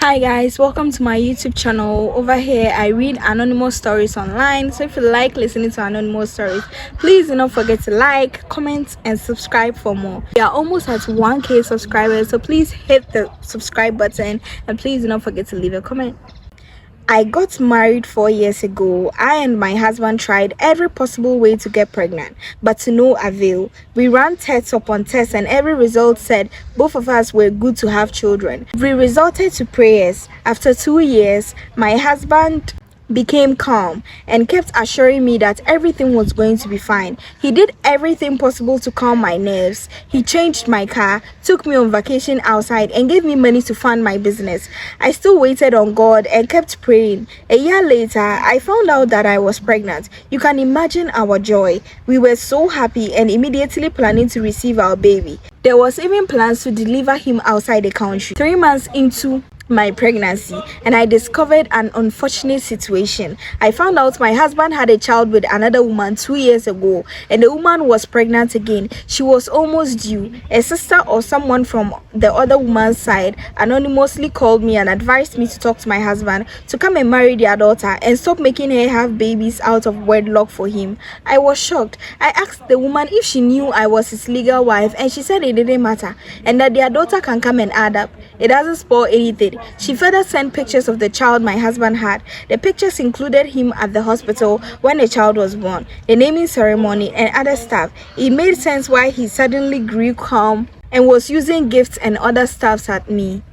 Hi guys, welcome to my YouTube channel. Over here I read anonymous stories online, so if you like listening to anonymous stories, please do not forget to like, comment and subscribe for more. We are almost at 1k subscribers, so please hit the subscribe button and please do not forget to leave a comment. I got married 4 years ago. I and my husband tried every possible way to get pregnant, but to no avail. We ran tests upon tests and every result said both of us were good to have children. We resorted to prayers. After 2 years, my husband became calm and kept assuring me that everything was going to be fine. He did everything possible to calm my nerves. He changed my car, took me on vacation outside and gave me money to fund my business. I still waited on God and kept praying. A year later, I found out that I was pregnant. You can imagine our joy. We were so happy and immediately planning to receive our baby. There was even plans to deliver him outside the country. 3 months into my pregnancy and I discovered an unfortunate situation. I found out my husband had a child with another woman 2 years ago and the woman was pregnant again. She was almost due. A sister or someone from the other woman's side anonymously called me and advised me to talk to my husband to come and marry their daughter and stop making her have babies out of wedlock for him. I was shocked. I asked the woman if she knew I was his legal wife and she said it didn't matter and that their daughter can come and add up. It doesn't spoil anything. She further sent pictures of the child my husband had. The pictures included him at the hospital when the child was born, the naming ceremony and other stuff. It made sense why he suddenly grew calm and was using gifts and other stuffs at me.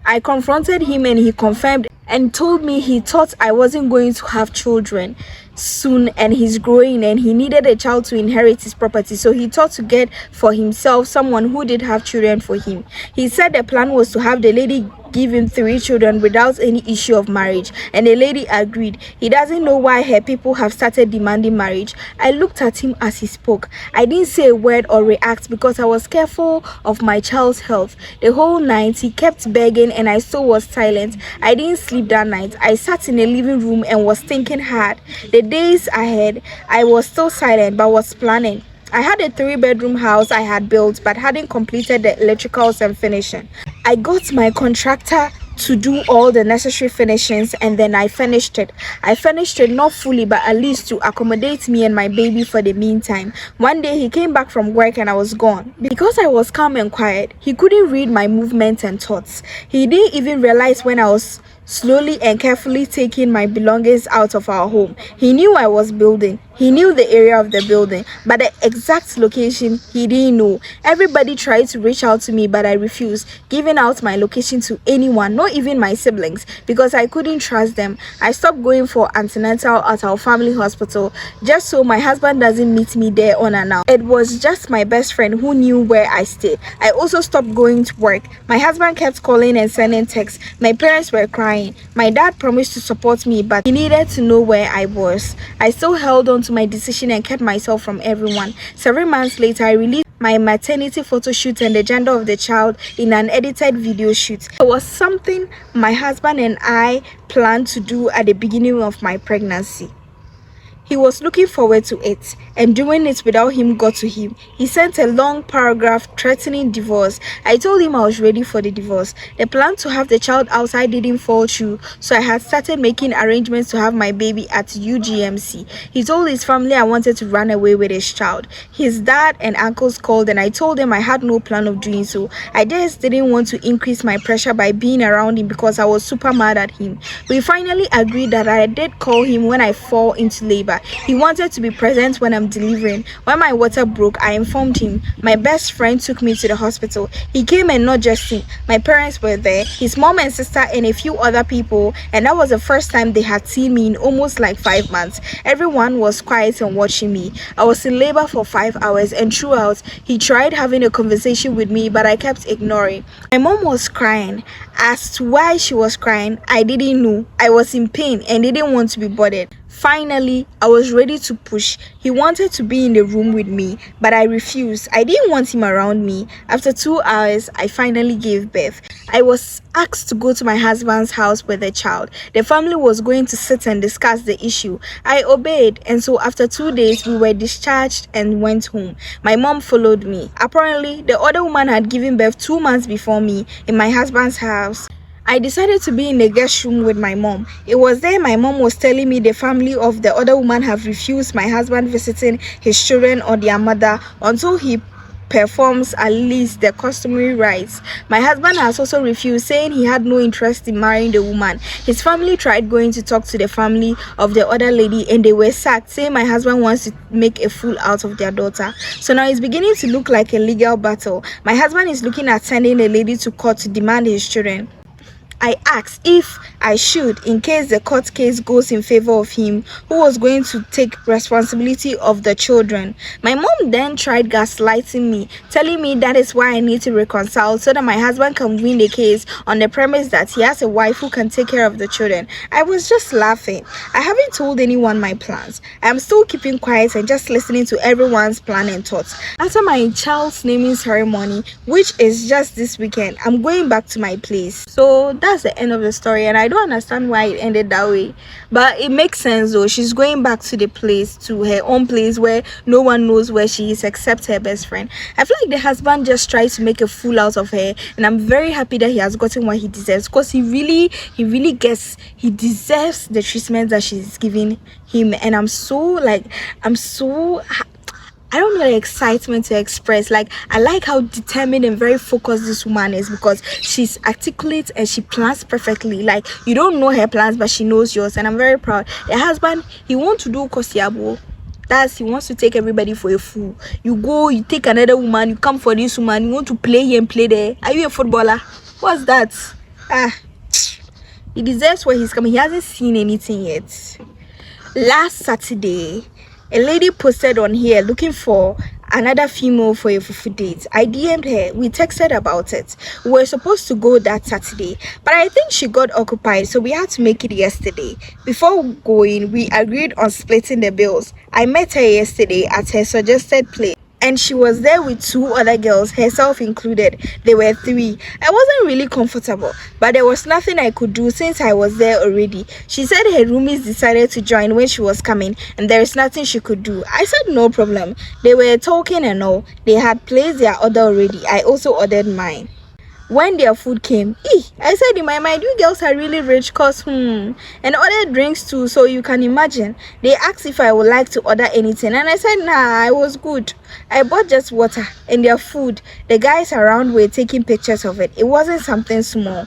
I confronted him and he confirmed and told me he thought I wasn't going to have children soon and he's growing and he needed a child to inherit his property, so he thought to get for himself someone who did have children for him. He said the plan was to have the lady give him 3 children without any issue of marriage and the lady agreed. He doesn't know why her people have started demanding marriage. I looked at him as he spoke. I didn't say a word or react because I was careful of my child's health. The whole night he kept begging and I still was silent. I didn't sleep that night. I sat in the living room and was thinking hard. The days ahead I was still silent but was planning. I had a 3-bedroom house I had built but hadn't completed the electricals and finishing. I got my contractor to do all the necessary finishings and then I finished it. I finished it not fully but at least to accommodate me and my baby for the meantime. One day he came back from work and I was gone. Because I was calm and quiet, he couldn't read my movements and thoughts. He didn't even realize when I was slowly and carefully taking my belongings out of our home. He knew I was building. He knew the area of the building, but the exact location he didn't know. Everybody tried to reach out to me, but I refused giving out my location to anyone, not even my siblings, because I couldn't trust them. I stopped going for antenatal at our family hospital just so my husband doesn't meet me there unannounced. It was just my best friend who knew where I stayed. I also stopped going to work. My husband kept calling and sending texts. My parents were crying. My dad promised to support me, but he needed to know where I was. I still held on to my decision and kept myself from everyone. 7 months later, I released my maternity photo shoot and the gender of the child in an edited video shoot. It was something my husband and I planned to do at the beginning of my pregnancy. He was looking forward to it, and doing it without him got to him. He sent a long paragraph threatening divorce. I told him I was ready for the divorce. The plan to have the child outside didn't fall through, so I had started making arrangements to have my baby at UGMC. He told his family I wanted to run away with his child. His dad and uncles called and I told them I had no plan of doing so. I just didn't want to increase my pressure by being around him because I was super mad at him. We finally agreed that I did call him when I fall into labor. He wanted to be present when I'm delivering. When my water broke, I informed him. My best friend took me to the hospital. He came and not just me. My parents were there, his mom and sister and a few other people, and that was the first time they had seen me in almost like 5 months. Everyone was quiet and watching me. I was in labor for 5 hours and throughout, he tried having a conversation with me but I kept ignoring. My mom was crying. As to why she was crying, I didn't know. I was in pain and didn't want to be bothered. Finally, I was ready to push. He wanted to be in the room with me, but I refused. I didn't want him around me. After 2 hours, I finally gave birth. I was asked to go to my husband's house with the child. The family was going to sit and discuss the issue. I obeyed, and so after 2 days, we were discharged and went home. My mom followed me. Apparently, the other woman had given birth 2 months before me in my husband's house. I decided to be in the guest room with my mom. It was there my mom was telling me the family of the other woman have refused my husband visiting his children or their mother until he performs at least the customary rites. My husband has also refused, saying he had no interest in marrying the woman. His family tried going to talk to the family of the other lady and they were sacked, saying my husband wants to make a fool out of their daughter. So now it's beginning to look like a legal battle. My husband is looking at sending the lady to court to demand his children. I asked if I should, in case the court case goes in favor of him, who was going to take responsibility of the children. My mom then tried gaslighting me, telling me that is why I need to reconcile so that my husband can win the case on the premise that he has a wife who can take care of the children. I was just laughing. I haven't told anyone my plans. I am still keeping quiet and just listening to everyone's plan and thoughts. After my child's naming ceremony, which is just this weekend, I'm going back to my place. So that's the end of the story, and I don't understand why it ended that way, but it makes sense though. She's going back to the place, to her own place where no one knows where she is except her best friend. I feel like the husband just tried to make a fool out of her, and I'm very happy that he has gotten what he deserves, because he deserves the treatment that she's giving him. And I don't know the excitement to express. Like, I like how determined and very focused this woman is, because she's articulate and she plans perfectly. Like, you don't know her plans, but she knows yours, and I'm very proud. The husband, he wants to do kosiabo. He wants to take everybody for a fool. You go, you take another woman, you come for this woman, you want to play here and play there. Are you a footballer? What's that? He deserves where he's coming. He hasn't seen anything yet. Last Saturday, a lady posted on here looking for another female for a fufu date. I DM'd her. We texted about it. We were supposed to go that Saturday, but I think she got occupied, so we had to make it yesterday. Before going, we agreed on splitting the bills. I met her yesterday at her suggested place, and she was there with 2 other girls, herself included. There were 3. I wasn't really comfortable, but there was nothing I could do since I was there already. She said her roomies decided to join when she was coming, and there is nothing she could do. I said no problem. They were talking and all. They had placed their order already. I also ordered mine. When their food came, I said in my mind, you girls are really rich, cause and ordered drinks too, so you can imagine. They asked if I would like to order anything, and I said nah, I was good. I bought just water and their food. The guys around were taking pictures of it. It wasn't something small.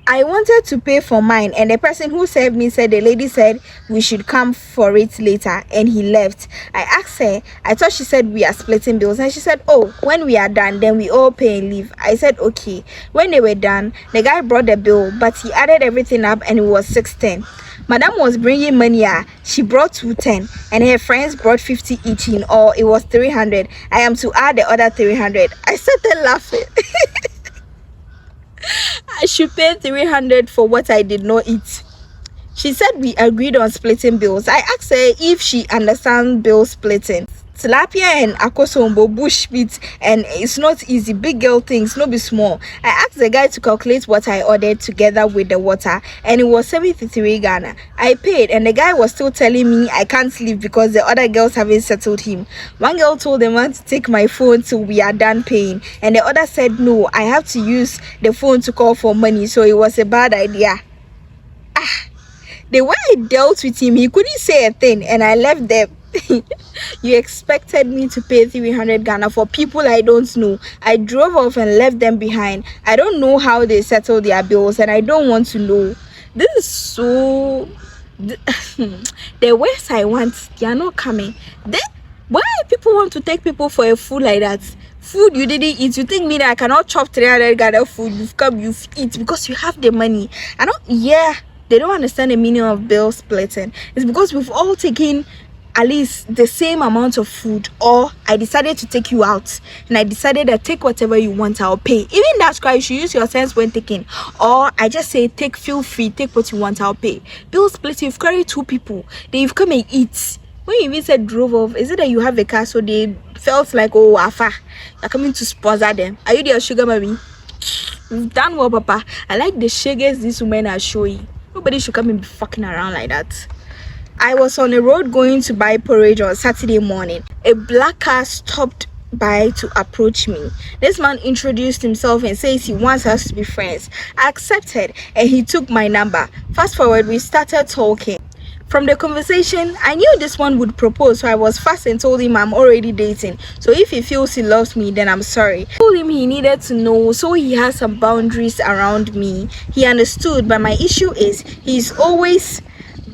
I wanted to pay for mine, and the person who served me said the lady said we should come for it later, and he left. I asked her, I thought she said we are splitting bills, and she said, oh, when we are done, then we all pay and leave. I said okay. When they were done, the guy brought the bill, but he added everything up and it was 610. Madam was bringing money. She brought 210, and her friends brought 50 each in all. It was 300. I am to add the other 300. I started laughing. I should pay 300 for what I did not eat. She said we agreed on splitting bills. I asked her if she understands bill splitting. Tilapia and akosombo, bush meat, and it's not easy. Big girl things, no be small. I asked the guy to calculate what I ordered together with the water, and it was 73 Ghana. I paid, and the guy was still telling me I can't leave because the other girls haven't settled him. One girl told the man to take my phone till we are done paying, and the other said no, I have to use the phone to call for money, so it was a bad idea. The way I dealt with him, he couldn't say a thing, and I left them. You expected me to pay 300 Ghana for people I don't know. I drove off and left them behind. I don't know how they settle their bills, and I don't want to know. This is so... The worst I want, they are not coming. Why people want to take people for a food like that? Food you didn't eat. You think me that I cannot chop 300 Ghana food? You've come, you've eat because you have the money. They don't understand the meaning of bill splitting. It's because we've all taken at least the same amount of food, or I decided to take you out and I decided that take whatever you want, I'll pay. Even that's why you should use your sense when taking, or I just say feel free, take what you want, I'll pay. Bill splitting, you've carried 2 people, they've come and eat. When you even said drove off, is it that you have a car so they felt like, oh afa, you're coming to sponsor them? Are you their sugar mommy? You've done well, papa. I like the sugars these women are showing. Nobody should come and be fucking around like that. I was on the road going to buy porridge on Saturday morning. A black car stopped by to approach me. This man introduced himself and says he wants us to be friends. I accepted and he took my number. Fast forward, we started talking. From the conversation, I knew this one would propose, so I was fast and told him I'm already dating. So if he feels he loves me, then I'm sorry. I told him he needed to know, so he has some boundaries around me. He understood, but my issue is he's always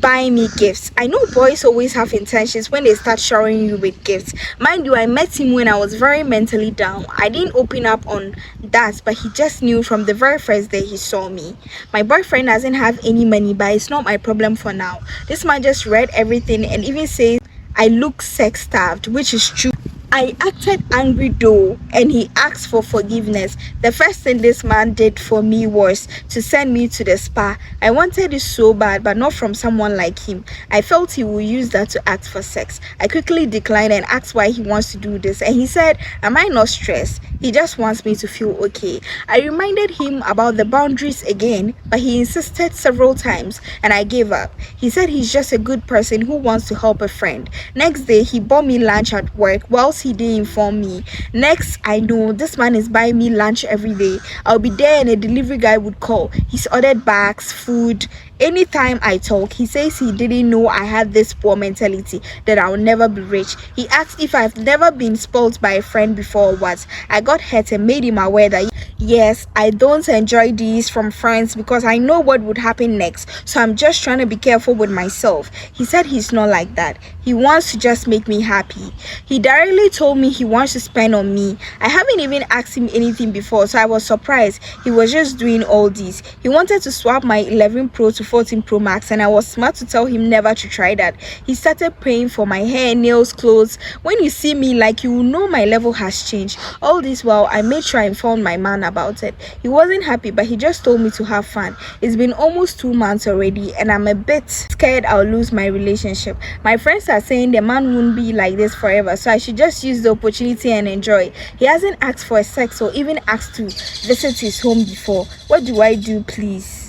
buy me gifts. I know boys always have intentions when they start showering you with gifts. Mind you, I met him when I was very mentally down. I didn't open up on that, but he just knew from the very first day he saw me. My boyfriend doesn't have any money, but it's not my problem for now. This man just read everything and even says I look sex starved, which is true. I acted angry though, and he asked for forgiveness. The first thing this man did for me was to send me to the spa. I wanted it so bad, but not from someone like him. I felt he would use that to ask for sex. I quickly declined and asked why he wants to do this, and he said, am I not stressed? He just wants me to feel okay. I reminded him about the boundaries again, but he insisted several times, and I gave up. He said he's just a good person who wants to help a friend. Next day, he bought me lunch at work whilst he didn't inform me. Next, I know this man is buying me lunch every day. I'll be there and a delivery guy would call. He's ordered bags, food. Anytime I talk, he says he didn't know I had this poor mentality, that I'll never be rich. He asked if I've never been spoiled by a friend before or what. I got hurt and made him aware that yes, I don't enjoy these from friends because I know what would happen next. So I'm just trying to be careful with myself. He said he's not like that. He wants to just make me happy. He directly told me he wants to spend on me. I haven't even asked him anything before, so I was surprised. He was just doing all this. He wanted to swap my 11 Pro to 14 Pro Max, and I was smart to tell him never to try that. He started paying for my hair, nails, clothes. When you see me, like, you will know my level has changed. All this while, I made sure I informed my man about it. He wasn't happy, but he just told me to have fun. It's been almost 2 months already, and I'm a bit scared I'll lose my relationship. My friends are saying the man won't be like this forever, so I should just use the opportunity and enjoy. He hasn't asked for sex or even asked to visit his home before. What do I do, please?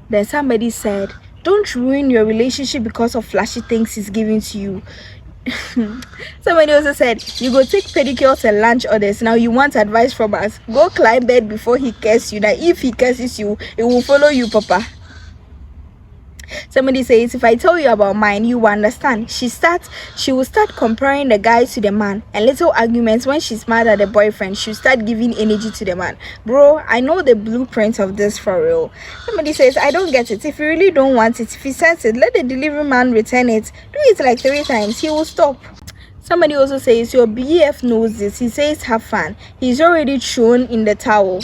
Then somebody said, don't ruin your relationship because of flashy things he's giving to you. Somebody also said, you go take pedicures and lunch orders. Now you want advice from us. Go climb bed before he curses you. Now if he curses you, it will follow you, papa. Somebody says, if I tell you about mine, you will understand. She will start comparing the guy to the man, and little arguments. When she's mad at the boyfriend, she'll start giving energy to the man. Bro, I know the blueprint of this for real. Somebody says, I don't get it. If you really don't want it, if he sends it, let the delivery man return it. Do it like 3 times, he will stop. Somebody also says, your BF knows this. He says have fun. He's already thrown in the towel.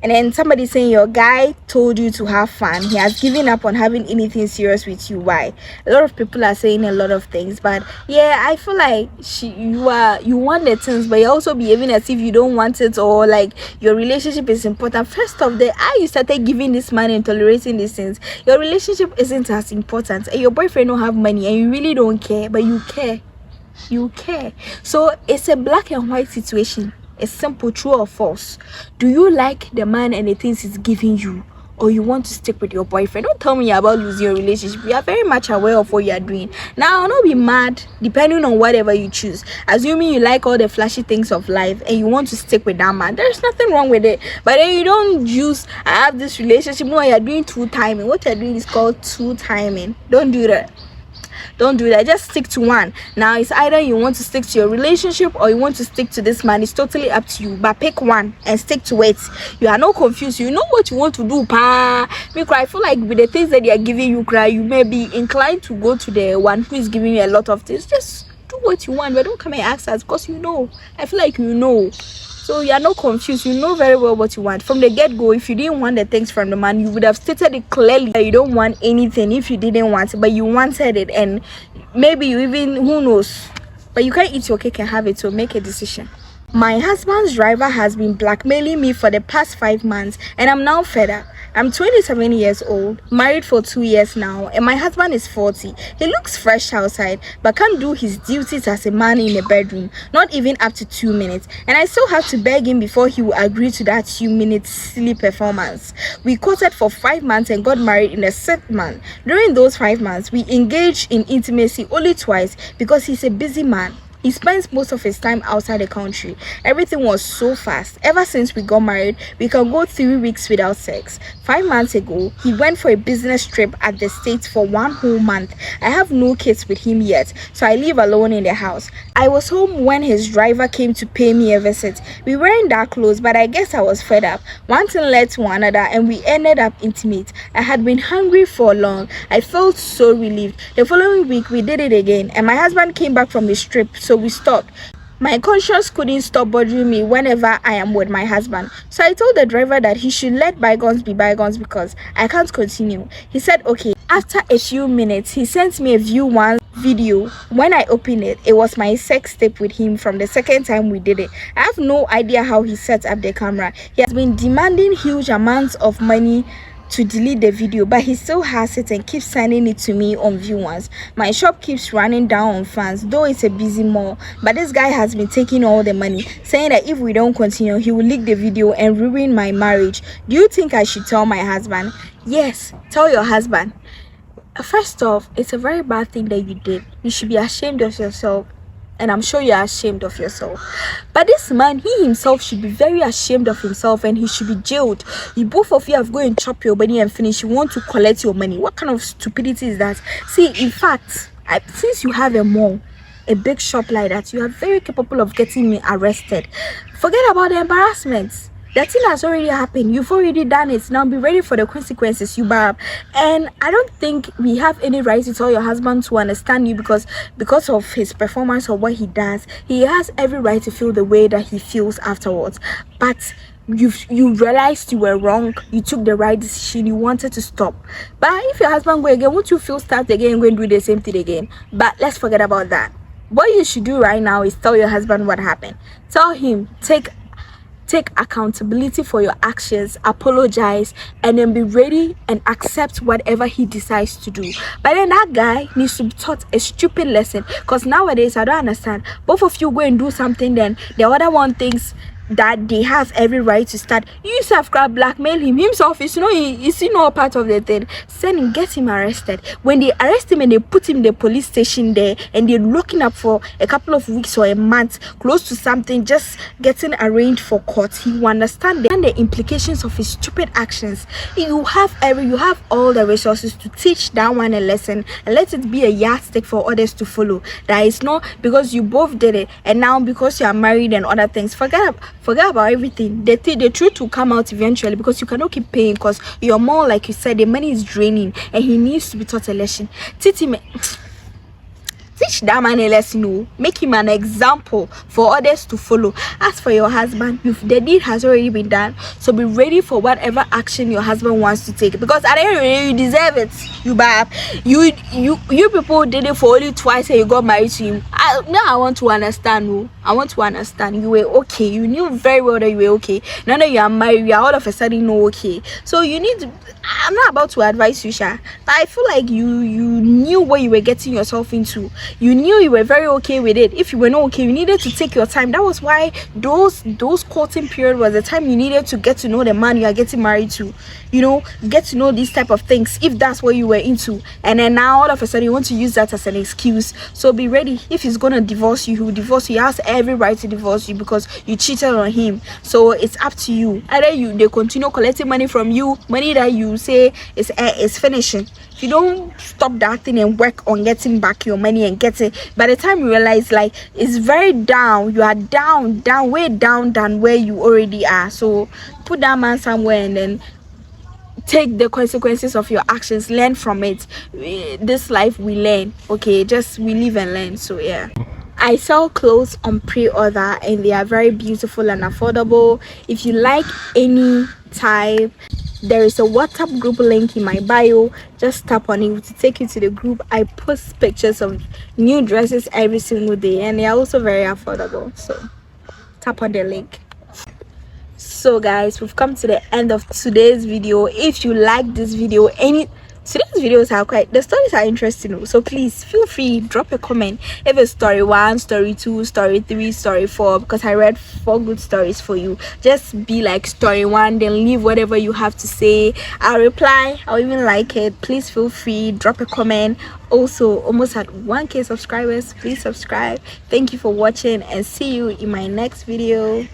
And then somebody saying your guy told you to have fun. He has given up on having anything serious with you. Why? A lot of people are saying a lot of things, but yeah, I feel like you want the things, but you're also behaving as if you don't want it, or like your relationship is important. First of the you started giving this man and tolerating these things, your relationship isn't as important, and your boyfriend don't have money and you really don't care, but you care. So it's a black and white situation. It's simple, true or false. Do you like the man and the things he's giving you, or you want to stick with your boyfriend? Don't tell me about losing your relationship. You are very much aware of what you are doing. Now, I'll not be mad depending on whatever you choose. Assuming you like all the flashy things of life and you want to stick with that man, there's nothing wrong with it. But then you don't use, I have this relationship. No, you're doing 2 timing. What you're doing is called 2 timing. Don't do that. Don't do that. Just stick to one. Now it's either you want to stick to your relationship or you want to stick to this man. It's totally up to you, but pick one and stick to it. You are not confused. You know what you want to do, pa. I feel like with the things that they are giving you, you may be inclined to go to the one who is giving you a lot of things. Just do what you want, but don't come and ask us, because you know. I feel like you know. So you are not confused. You know very well what you want. From the get-go, if you didn't want the things from the man, you would have stated it clearly that you don't want anything if you didn't want it, but you wanted it, and maybe you even, who knows, but you can't eat your cake and have it, so make a decision. My husband's driver has been blackmailing me for the past 5 months, and I'm now fed up. I'm 27 years old, married for 2 years now, and my husband is 40. He looks fresh outside, but can't do his duties as a man in a bedroom, not even up to 2 minutes. And I still have to beg him before he will agree to that 2-minute silly performance. We courted for 5 months and got married in the 6th month. During those 5 months, we engaged in intimacy only twice because he's a busy man. He spends most of his time outside the country. Everything was so fast. Ever since we got married, we can go 3 weeks without sex. 5 months ago, he went for a business trip at the States for 1 whole month. I have no kids with him yet, so I live alone in the house. I was home when his driver came to pay me a visit. We weren't that close, but I guess I was fed up. One thing led to another, and we ended up intimate. I had been hungry for long. I felt so relieved. The following week, we did it again, and my husband came back from his trip, so we stopped. My conscience couldn't stop bothering me whenever I am with my husband. So I told the driver that he should let bygones be bygones because I can't continue. He said okay. After a few minutes, he sent me a view one video. When I opened it, it was my sex tape with him from the second time we did it. I have no idea how he set up the camera. He has been demanding huge amounts of money to delete the video, but he still has it and keeps sending it to me on view ones. My shop keeps running down on fans, though it's a busy mall, but this guy has been taking all the money, saying that if we don't continue, he will leak the video and ruin my marriage. Do you think I should tell my husband? Yes, tell your husband. First off, it's a very bad thing that you did. You should be ashamed of yourself, and I'm sure you're ashamed of yourself. But this man, he himself should be very ashamed of himself, and he should be jailed. You both of you have gone and chop your money and finish. You want to collect your money. What kind of stupidity is that? See, in fact, since you have a mall, a big shop like that, you are very capable of getting me arrested. Forget about the embarrassment. That thing has already happened. You've already done it. Now be ready for the consequences, you barb. And I don't think we have any right to tell your husband to understand you because of his performance or what he does. He has every right to feel the way that he feels afterwards. But you realized you were wrong. You took the right decision. You wanted to stop. But if your husband go again, won't you feel start again and go and do the same thing again? But let's forget about that. What you should do right now is tell your husband what happened. Tell him, take accountability for your actions, apologize, and then be ready and accept whatever he decides to do. But then that guy needs to be taught a stupid lesson, because nowadays I don't understand. Both of you go and do something, then the other one thinks that they have every right to start. You self grab blackmail him himself. Is he's all part of the thing. Send him, get him arrested. When they arrest him and they put him in the police station there and they're looking up for a couple of weeks or a month, close to something, just getting arraigned for court, he will understand the implications of his stupid actions. You have all the resources to teach that one a lesson and let it be a yardstick for others to follow. That is not because you both did it and now because you are married and other things. Forget about everything. The truth will come out eventually, because you cannot keep paying, because you're more, like you said, the money is draining and he needs to be taught a lesson. Teach that man a lesson. Make him an example for others to follow. As for your husband, the deed has already been done, so be ready for whatever action your husband wants to take, because at the end of the day, you deserve it. You people did it for only twice and you got married to him. I want to understand. I want to understand. You were okay. You knew very well that you were okay. Now that you are married, you are all of a sudden not okay. So you need to, I'm not about to advise you, Sha, but I feel like you knew what you were getting yourself into. You knew you were very okay with it. If you were not okay, you needed to take your time. That was why those courting period was the time you needed to get to know the man you are getting married to. Get to know these type of things, if that's what you were into. And then now all of a sudden you want to use that as an excuse. So be ready. If he's gonna divorce you, he will divorce you. He has every right to divorce you because you cheated on him. So it's up to you. Either they continue collecting money from you, money that you say is finishing. If you don't stop that thing and work on getting back your money and get it, by the time you realize like it's very down, you are down, way down than where you already are. So put that man somewhere and then take the consequences of your actions. Learn from it. This life we learn, okay? Just we live and learn. So yeah, I sell clothes on pre-order and they are very beautiful and affordable. If you like any type, there is a WhatsApp group link in my bio. Just tap on it to take you to the group. I post pictures of new dresses every single day and they are also very affordable, so tap on the link. So guys, we've come to the end of today's video. If you like this video, Today's videos are quite, the stories are interesting, so please feel free, drop a comment if it's story 1, story 2, story 3, story 4, because I read 4 good stories for you. Just be like story 1, then leave whatever you have to say. I'll reply, I'll even like it. Please feel free, drop a comment. Also, almost at 1k subscribers. Please subscribe. Thank you for watching, and see you in my next video.